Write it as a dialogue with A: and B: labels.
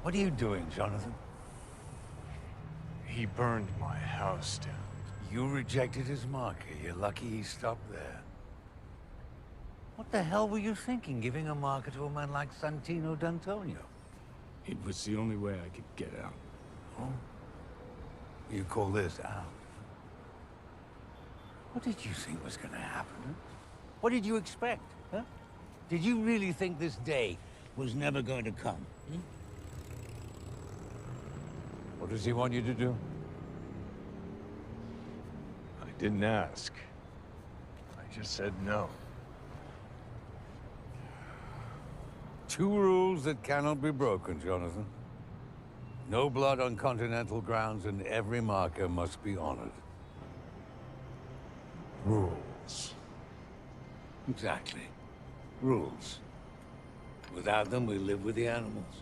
A: What are you doing, Jonathan?
B: He burned my house down.
A: You rejected his marker. You're lucky he stopped there. What the hell were you thinking, giving a marker to a man like Santino D'Antonio?
B: It was the only way I could get out.
A: Oh? You call this out? What did you think was gonna happen? Huh? What did you expect, huh? Did you really think this day was never going to come? Hmm? What does he want you to do?
B: I didn't ask. I just said no.
A: Two rules that cannot be broken, Jonathan. No blood on Continental grounds, and every marker must be honored.
B: Rules.
A: Exactly. Rules. Without them, we live with the animals.